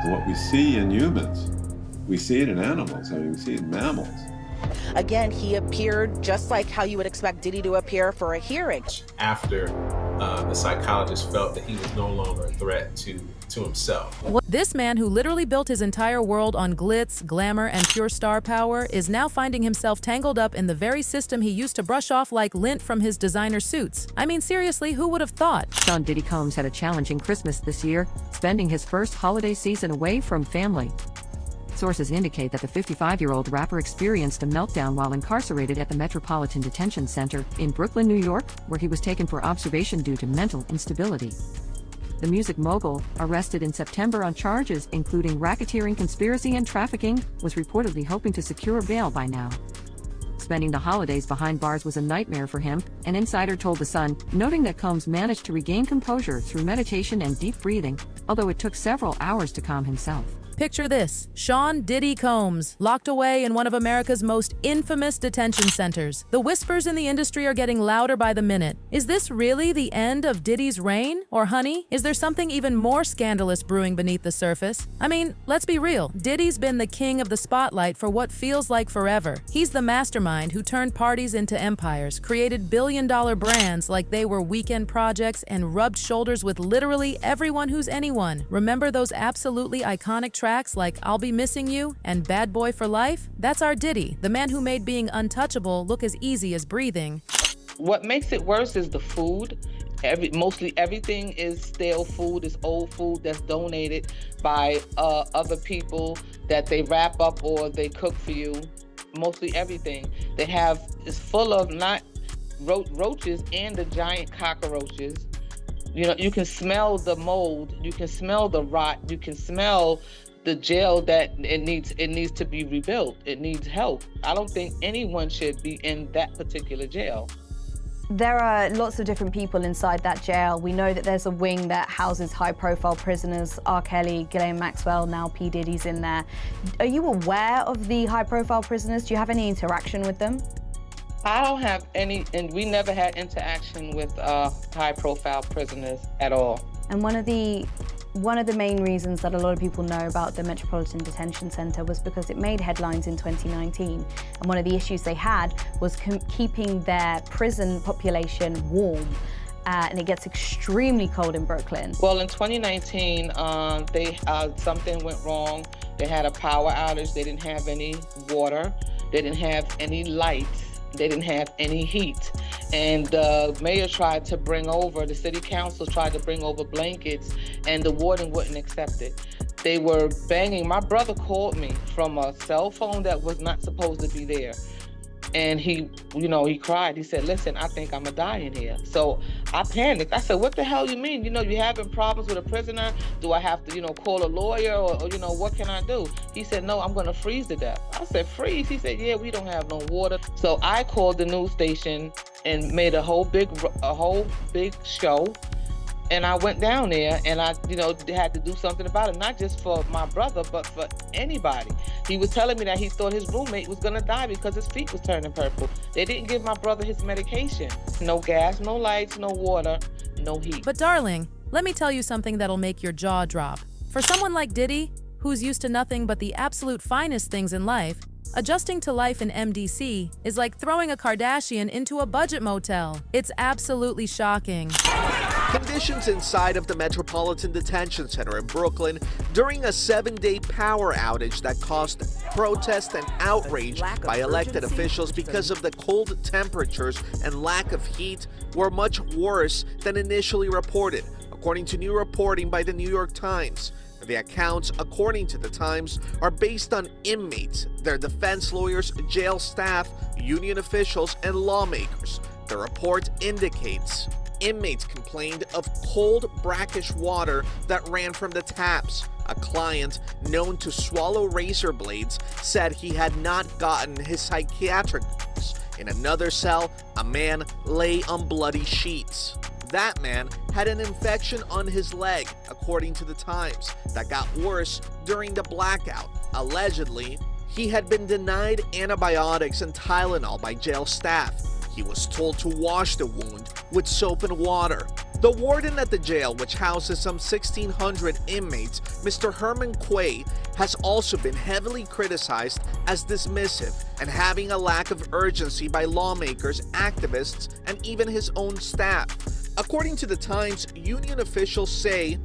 What we see in humans, we see it in animals. I mean, we see it in mammals. Again, he appeared just like how you would expect Diddy to appear for a hearing. After the psychologist felt that he was no longer a threat to himself. This man who literally built his entire world on glitz, glamour, and pure star power is now finding himself tangled up in the very system he used to brush off like lint from his designer suits. I mean, seriously, who would have thought? Sean Diddy Combs had a challenging Christmas this year, spending his first holiday season away from family. Sources indicate that the 55-year-old rapper experienced a meltdown while incarcerated at the Metropolitan Detention Center in Brooklyn, New York, where he was taken for observation due to mental instability. The music mogul, arrested in September on charges including racketeering, conspiracy, and trafficking, was reportedly hoping to secure bail by now. Spending the holidays behind bars was a nightmare for him, an insider told The Sun, noting that Combs managed to regain composure through meditation and deep breathing, although it took several hours to calm himself. Picture this: Sean Diddy Combs, locked away in one of America's most infamous detention centers. The whispers in the industry are getting louder by the minute. Is this really the end of Diddy's reign? Or honey, is there something even more scandalous brewing beneath the surface? I mean, let's be real. Diddy's been the king of the spotlight for what feels like forever. He's the mastermind who turned parties into empires, created billion-dollar brands like they were weekend projects, and rubbed shoulders with literally everyone who's anyone. Remember those absolutely iconic tracks like I'll Be Missing You and Bad Boy for Life? That's our Diddy, the man who made being untouchable look as easy as breathing. What makes it worse is the food. Mostly everything is stale food, is old food that's donated by other people that they wrap up or they cook for you. Mostly everything they have is full of not roaches and the giant cockroaches. You know, you can smell the mold, you can smell the rot, you can smell the jail that it needs to be rebuilt. It needs help. I don't think anyone should be in that particular jail. There are lots of different people inside that jail. We know that there's a wing that houses high-profile prisoners, R. Kelly, Ghislaine Maxwell, now P. Diddy's in there. Are you aware of the high-profile prisoners? Do you have any interaction with them? I don't have any, and we never had interaction with high-profile prisoners at all. And one of the main reasons that a lot of people know about the Metropolitan Detention Center was because it made headlines in 2019. And one of the issues they had was keeping their prison population warm. And it gets extremely cold in Brooklyn. Well, in 2019, something went wrong. They had a power outage. They didn't have any water. They didn't have any lights. They didn't have any heat. And the mayor tried to the city council tried to bring over blankets, and the warden wouldn't accept it. They were banging. My brother called me from a cell phone that was not supposed to be there. And he cried. He said, listen, I think I'm gonna die in here. So I panicked. I said, what the hell you mean? You having problems with a prisoner? Do I have to, call a lawyer or what can I do? He said, no, I'm gonna freeze to death. I said, freeze? He said, yeah, we don't have no water. So I called the news station and made a whole big show. And I went down there and I, had to do something about it, not just for my brother, but for anybody. He was telling me that he thought his roommate was gonna die because his feet was turning purple. They didn't give my brother his medication. No gas, no lights, no water, no heat. But darling, let me tell you something that'll make your jaw drop. For someone like Diddy, who's used to nothing but the absolute finest things in life, adjusting to life in MDC is like throwing a Kardashian into a budget motel. It's absolutely shocking. Conditions inside of the Metropolitan Detention Center in Brooklyn during a 7-day power outage that caused protest and outrage by elected officials because of the cold temperatures and lack of heat were much worse than initially reported, according to new reporting by the New York Times. The accounts, according to the Times, are based on inmates, their defense lawyers, jail staff, union officials, and lawmakers. The report indicates inmates complained of cold, brackish water that ran from the taps. A client known to swallow razor blades said he had not gotten his psychiatric pills. In another cell, a man lay on bloody sheets. That man had an infection on his leg, according to the Times, that got worse during the blackout. Allegedly, he had been denied antibiotics and Tylenol by jail staff. He was told to wash the wound with soap and water. The warden at the jail, which houses some 1,600 inmates, Mr. Herman Quay, has also been heavily criticized as dismissive and having a lack of urgency by lawmakers, activists, and even his own staff. According to the Times, union officials say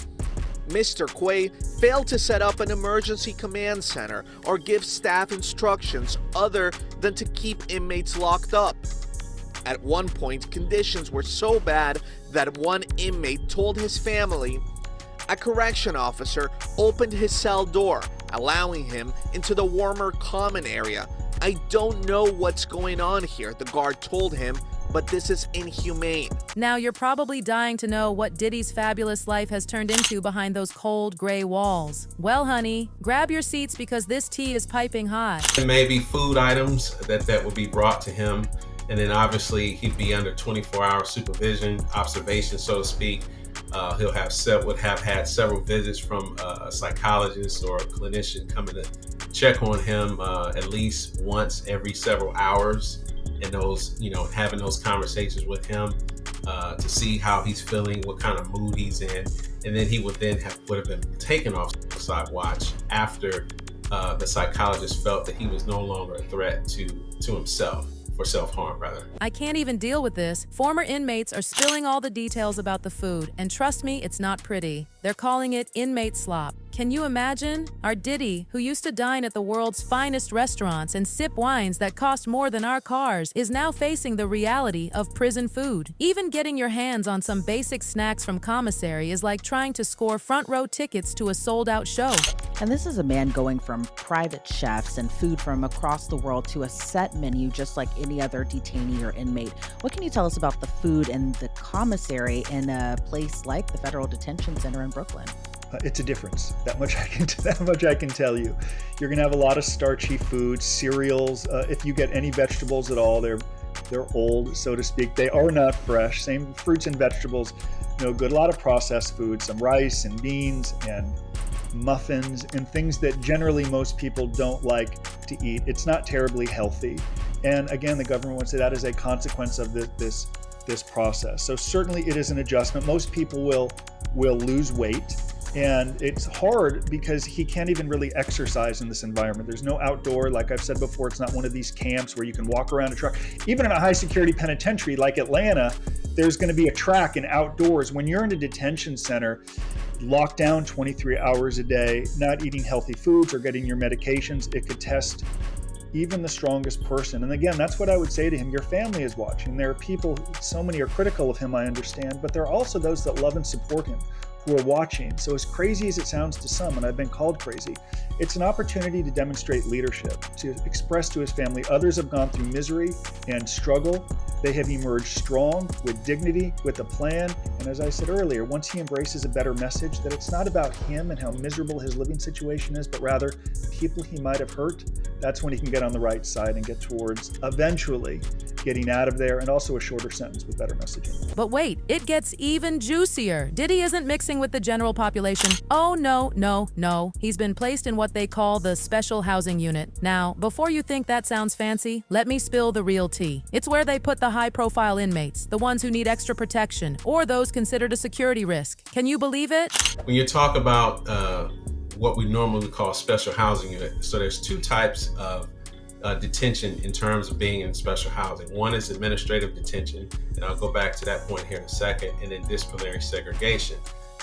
Mr. Quay failed to set up an emergency command center or give staff instructions other than to keep inmates locked up. At one point, conditions were so bad that one inmate told his family a correction officer opened his cell door, allowing him into the warmer common area. "I don't know what's going on here," the guard told him, "but this is inhumane." Now you're probably dying to know what Diddy's fabulous life has turned into behind those cold gray walls. Well, honey, grab your seats because this tea is piping hot. Maybe food items that would be brought to him. And then obviously he'd be under 24-hour supervision, observation, so to speak. He'll would have had several visits from a psychologist or a clinician coming to check on him at least once every several hours, and those, having those conversations with him to see how he's feeling, what kind of mood he's in, and then he would have been taken off suicide watch after the psychologist felt that he was no longer a threat to himself. For self-harm, rather. I can't even deal with this. Former inmates are spilling all the details about the food, and trust me, it's not pretty. They're calling it inmate slop. Can you imagine? Our Diddy, who used to dine at the world's finest restaurants and sip wines that cost more than our cars, is now facing the reality of prison food. Even getting your hands on some basic snacks from commissary is like trying to score front row tickets to a sold-out show. And this is a man going from private chefs and food from across the world to a set menu just like any other detainee or inmate. What can you tell us about the food and the commissary in a place like the Federal Detention Center in Brooklyn? It's a difference. That much I can tell you. You're gonna have a lot of starchy foods, cereals. If you get any vegetables at all, they're old, so to speak. They are not fresh. Same fruits and vegetables, no good. A lot of processed food, some rice and beans and muffins and things that generally most people don't like to eat. It's not terribly healthy. And again, the government wants that as a consequence of this process. So certainly it is an adjustment. Most people will lose weight. And it's hard because he can't even really exercise in this environment. There's no outdoor, like I've said before, it's not one of these camps where you can walk around a track. Even in a high security penitentiary like Atlanta, there's gonna be a track and outdoors. When you're in a detention center, locked down 23 hours a day, not eating healthy foods or getting your medications, it could test even the strongest person. And again, that's what I would say to him. Your family is watching. There are people, so many are critical of him, I understand, but there are also those that love and support him who are watching. So as crazy as it sounds to some, and I've been called crazy, it's an opportunity to demonstrate leadership, to express to his family. Others have gone through misery and struggle. They have emerged strong, with dignity, with a plan. And as I said earlier, once he embraces a better message, that it's not about him and how miserable his living situation is, but rather people he might have hurt, that's when he can get on the right side and get towards eventually getting out of there, and also a shorter sentence with better messaging. But wait, it gets even juicier. Diddy isn't mixing with the general population. Oh, no. He's been placed in what they call the special housing unit. Now, before you think that sounds fancy, let me spill the real tea. It's where they put the high-profile inmates, the ones who need extra protection, or those considered a security risk. Can you believe it? When you talk about what we normally call special housing unit, so there's two types of detention in terms of being in special housing. One is administrative detention, and I'll go back to that point here in a second, and then disciplinary segregation.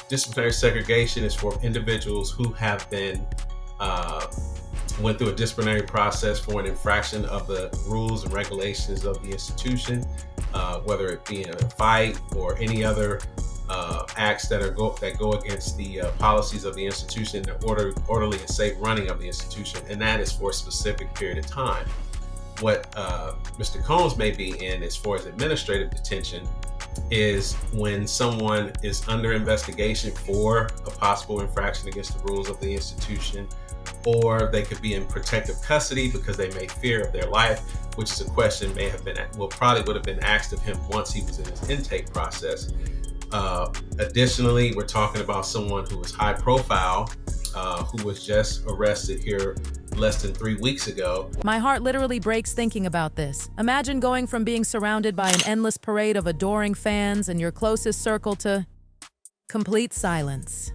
Disciplinary segregation is for individuals who have been went through a disciplinary process for an infraction of the rules and regulations of the institution, whether it be in a fight or any other acts that go against the policies of the institution, the orderly and safe running of the institution, and that is for a specific period of time. What Mr. Combs may be in as far as administrative detention is when someone is under investigation for a possible infraction against the rules of the institution, or they could be in protective custody because they may fear of their life, which is a question probably would have been asked of him once he was in his intake process. Additionally, we're talking about someone who is high profile, who was just arrested here less than 3 weeks ago. My heart literally breaks thinking about this. Imagine going from being surrounded by an endless parade of adoring fans and your closest circle to complete silence.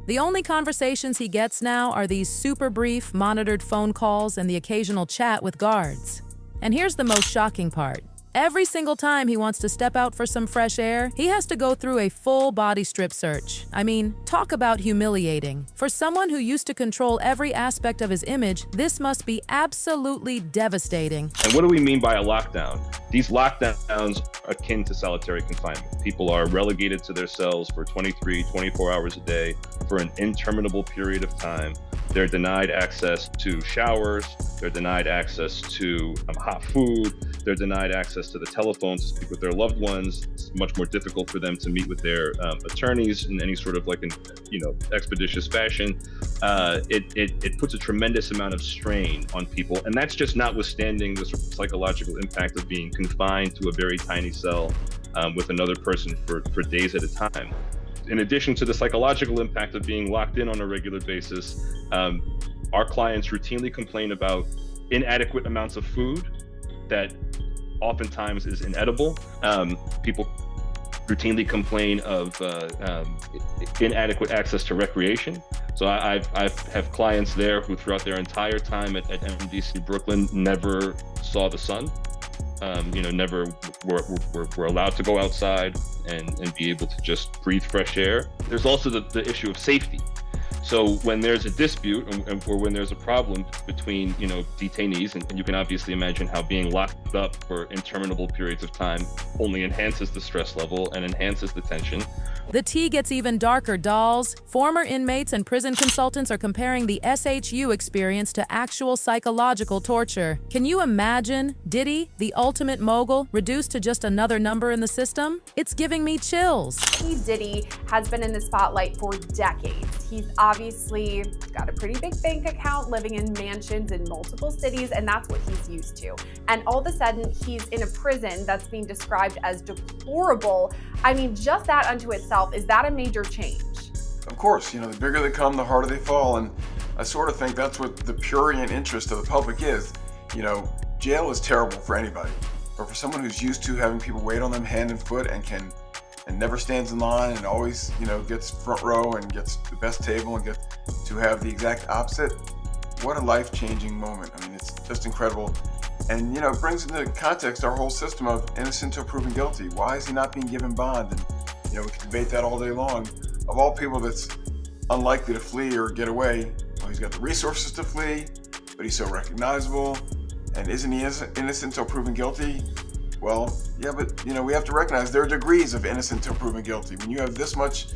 The only conversations he gets now are these super brief, monitored phone calls and the occasional chat with guards. And here's the most shocking part. Every single time he wants to step out for some fresh air, he has to go through a full body strip search. I mean, talk about humiliating. For someone who used to control every aspect of his image, this must be absolutely devastating. And what do we mean by a lockdown? These lockdowns are akin to solitary confinement. People are relegated to their cells for 23, 24 hours a day for an interminable period of time. They're denied access to showers. They're denied access to hot food. They're denied access to the telephone to speak with their loved ones. It's much more difficult for them to meet with their attorneys in any sort of expeditious fashion. It puts a tremendous amount of strain on people, and that's just notwithstanding the sort of psychological impact of being confined to a very tiny cell with another person for days at a time. In addition to the psychological impact of being locked in on a regular basis, our clients routinely complain about inadequate amounts of food that oftentimes is inedible. People routinely complain of inadequate access to recreation. So I've have clients there who throughout their entire time at MDC Brooklyn never saw the sun. Never were allowed to go outside and be able to just breathe fresh air. There's also the issue of safety. So when there's a dispute or when there's a problem between, detainees, and you can obviously imagine how being locked up for interminable periods of time only enhances the stress level and enhances the tension. The tea gets even darker, dolls. Former inmates and prison consultants are comparing the SHU experience to actual psychological torture. Can you imagine Diddy, the ultimate mogul, reduced to just another number in the system? It's giving me chills. Diddy has been in the spotlight for decades. He's obviously got a pretty big bank account, living in mansions in multiple cities, and that's what he's used to. And all of a sudden, he's in a prison that's being described as deplorable. I mean, just that unto itself, is that a major change? Of course, the bigger they come, the harder they fall, and I sort of think that's what the prurient interest of the public is. Jail is terrible for anybody, but for someone who's used to having people wait on them hand and foot and never stands in line and always, gets front row and gets the best table and gets to have the exact opposite, what a life-changing moment. I mean, it's just incredible. And, it brings into context our whole system of innocent until proven guilty. Why is he not being given bond? And, we can debate that all day long. Of all people that's unlikely to flee or get away, well, he's got the resources to flee, but he's so recognizable. And isn't he innocent until proven guilty? Well, yeah, but, we have to recognize there are degrees of innocent until proven guilty. When you have this much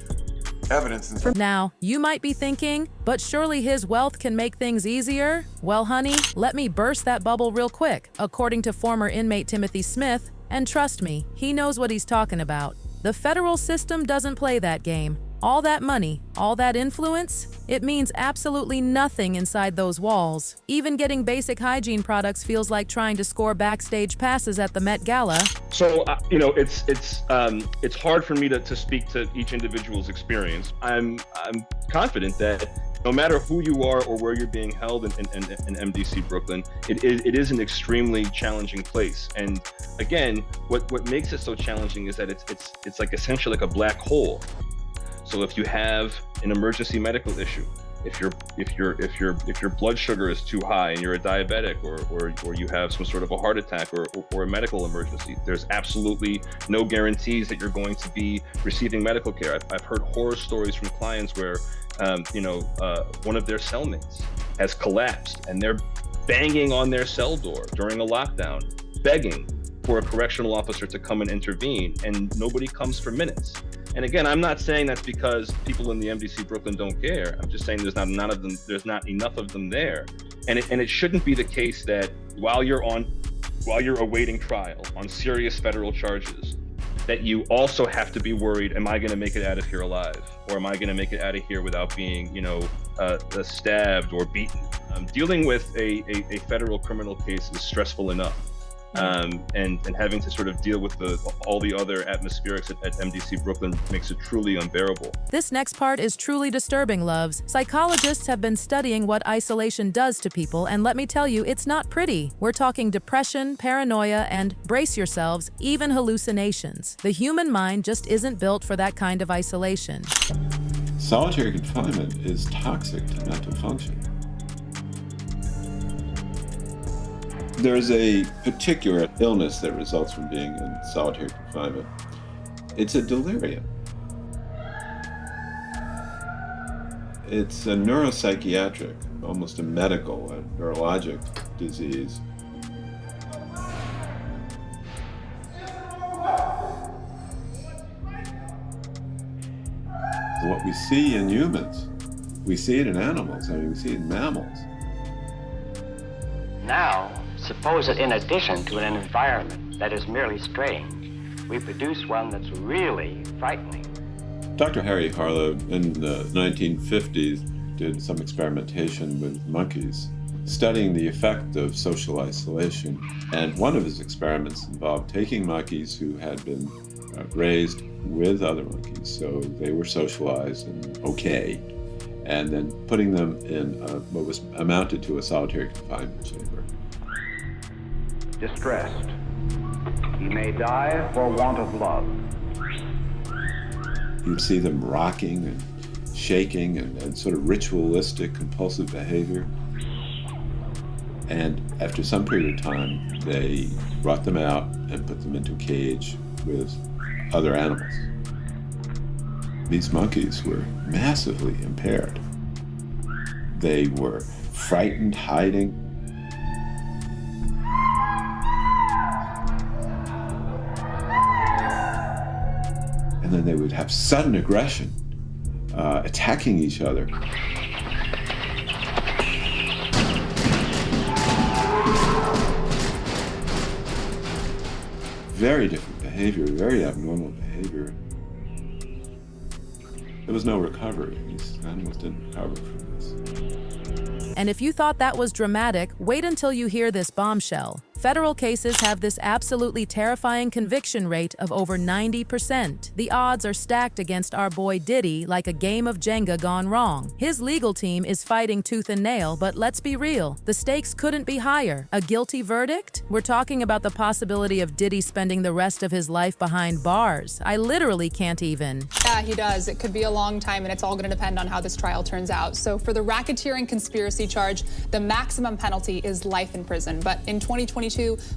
evidence. Now, you might be thinking, but surely his wealth can make things easier? Well, honey, let me burst that bubble real quick. According to former inmate Timothy Smith, and trust me, he knows what he's talking about. The federal system doesn't play that game. All that money, all that influence, it means absolutely nothing inside those walls. Even getting basic hygiene products feels like trying to score backstage passes at the Met Gala. So, it's hard for me to speak to each individual's experience. I'm confident that no matter who you are or where you're being held in MDC Brooklyn, it is an extremely challenging place. And again, what makes it so challenging is that it's like essentially like a black hole. So if you have an emergency medical issue, if your blood sugar is too high and you're a diabetic or you have some sort of a heart attack or a medical emergency, there's absolutely no guarantees that you're going to be receiving medical care. I've heard horror stories from clients where one of their cellmates has collapsed and they're banging on their cell door during a lockdown, begging for a correctional officer to come and intervene, and nobody comes for minutes. And again, I'm not saying that's because people in the MDC Brooklyn don't care. I'm just saying there's not enough of them there. And it shouldn't be the case that while you're awaiting trial on serious federal charges, that you also have to be worried, am I going to make it out of here alive? Or am I going to make it out of here without being, stabbed or beaten? Dealing with a federal criminal case is stressful enough. and having to sort of deal with all the other atmospherics at MDC Brooklyn makes it truly unbearable. This next part is truly disturbing, loves. Psychologists have been studying what isolation does to people, and let me tell you, it's not pretty. We're talking depression, paranoia, and, brace yourselves, even hallucinations. The human mind just isn't built for that kind of isolation. Solitary confinement is toxic to mental function. There's a particular illness that results from being in solitary confinement. It's a delirium. It's a neuropsychiatric, almost a medical, a neurologic disease. What we see in humans, we see it in animals, we see it in mammals. Now, suppose that in addition to an environment that is merely strange, we produce one that's really frightening. Dr. Harry Harlow in the 1950s did some experimentation with monkeys, studying the effect of social isolation. And one of his experiments involved taking monkeys who had been raised with other monkeys, so they were socialized and okay, and then putting them in what was amounted to a solitary confinement chamber. Distressed. He may die for want of love. You'd see them rocking and shaking and sort of ritualistic, compulsive behavior. And after some period of time, they brought them out and put them into a cage with other animals. These monkeys were massively impaired. They were frightened, hiding. And then they would have sudden aggression, attacking each other. Very different behavior, very abnormal behavior. There was no recovery. These animals didn't recover from this. And if you thought that was dramatic, wait until you hear this bombshell. Federal cases have this absolutely terrifying conviction rate of over 90%. The odds are stacked against our boy Diddy like a game of Jenga gone wrong. His legal team is fighting tooth and nail, but let's be real, the stakes couldn't be higher. A guilty verdict? We're talking about the possibility of Diddy spending the rest of his life behind bars. I literally can't even. Yeah, he does. It could be a long time, and it's all going to depend on how this trial turns out. So for the racketeering conspiracy charge, the maximum penalty is life in prison. But in 2022,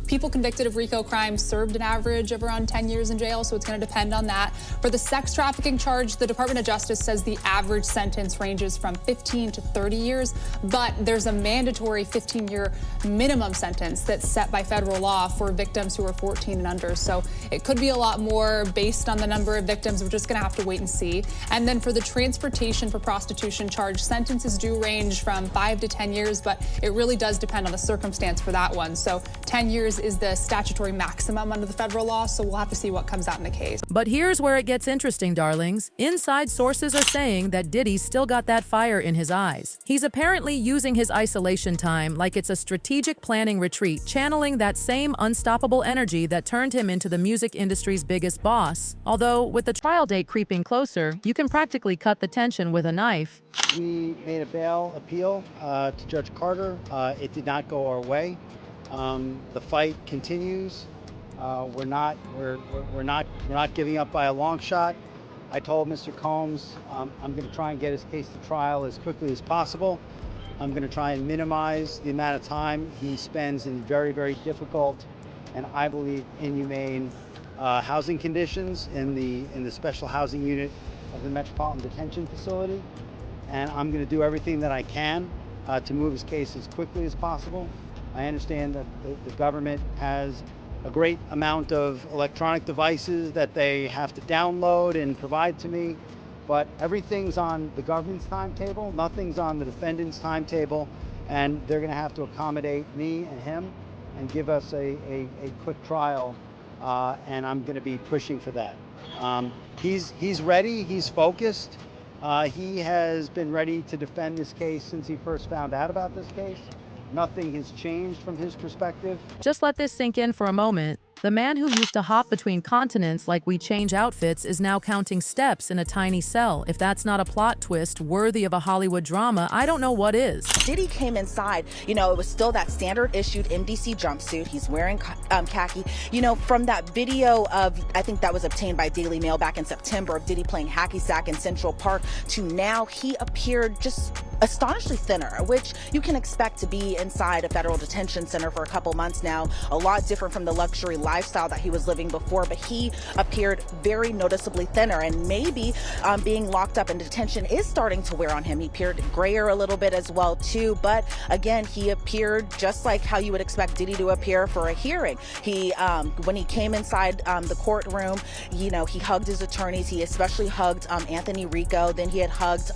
people convicted of RICO crimes served an average of around 10 years in jail, so it's going to depend on that. For the sex trafficking charge, the Department of Justice says the average sentence ranges from 15 to 30 years, but there's a mandatory 15-year minimum sentence that's set by federal law for victims who are 14 and under. So it could be a lot more based on the number of victims. We're just going to have to wait and see. And then for the transportation for prostitution charge, sentences do range from 5 to 10 years, but it really does depend on the circumstance for that one. So 10 years is the statutory maximum under the federal law, so we'll have to see what comes out in the case. But here's where it gets interesting, darlings. Inside sources are saying that Diddy's still got that fire in his eyes. He's apparently using his isolation time like it's a strategic planning retreat, channeling that same unstoppable energy that turned him into the music industry's biggest boss. Although, with the trial date creeping closer, you can practically cut the tension with a knife. We made a bail appeal to Judge Carter. It did not go our way. The fight continues. We're not giving up by a long shot. I told Mr. Combs I'm going to try and get his case to trial as quickly as possible. I'm going to try and minimize the amount of time he spends in very, very difficult and I believe inhumane housing conditions in the special housing unit of the Metropolitan Detention Facility. And I'm going to do everything that I can to move his case as quickly as possible. I understand that the government has a great amount of electronic devices that they have to download and provide to me, but everything's on the government's timetable, nothing's on the defendant's timetable, and they're going to have to accommodate me and him and give us a quick trial, and I'm going to be pushing for that. He's ready, he's focused. He has been ready to defend this case since he first found out about this case. Nothing has changed from his perspective. Just let this sink in for a moment. The man who used to hop between continents like we change outfits is now counting steps in a tiny cell. If that's not a plot twist worthy of a Hollywood drama, I don't know what is. Diddy came inside, you know, it was still that standard issued MDC jumpsuit. He's wearing khaki. You know, from that video of, I think that was obtained by Daily Mail back in September, of Diddy playing hacky sack in Central Park, to now he appeared just astonishingly thinner, which you can expect to be inside a federal detention center for a couple months now. A lot different from the luxury lifestyle that he was living before, but he appeared very noticeably thinner, and maybe being locked up in detention is starting to wear on him. He appeared grayer a little bit as well too, but again, he appeared just like how you would expect Diddy to appear for a hearing. He, when he came inside the courtroom, you know, he hugged his attorneys. He especially hugged Anthony Rico. Then he had hugged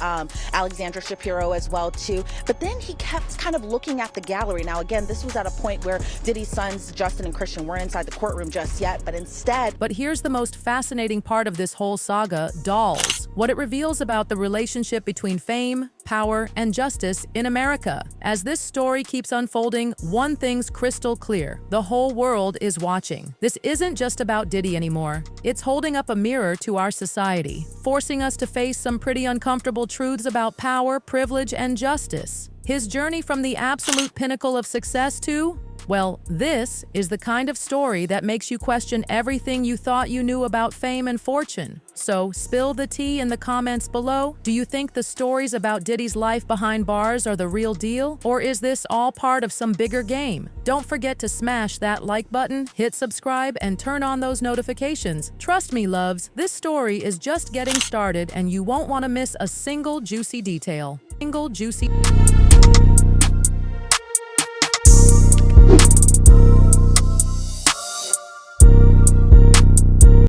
Alexandra Shapiro as well too. But then he kept kind of looking at the gallery. Now again, this was at a point where Diddy's sons, Justin and Christian, weren't inside the courtroom just yet, but instead... But here's the most fascinating part of this whole saga, dolls. What it reveals about the relationship between fame, power, and justice in America. As this story keeps unfolding, one thing's crystal clear. The whole world is watching. This isn't just about Diddy anymore. It's holding up a mirror to our society, forcing us to face some pretty uncomfortable truths about power, privilege, and justice. His journey from the absolute pinnacle of success to, well, this is the kind of story that makes you question everything you thought you knew about fame and fortune. So, spill the tea in the comments below. Do you think the stories about Diddy's life behind bars are the real deal? Or is this all part of some bigger game? Don't forget to smash that like button, hit subscribe, and turn on those notifications. Trust me, loves, this story is just getting started and you won't want to miss a single juicy detail.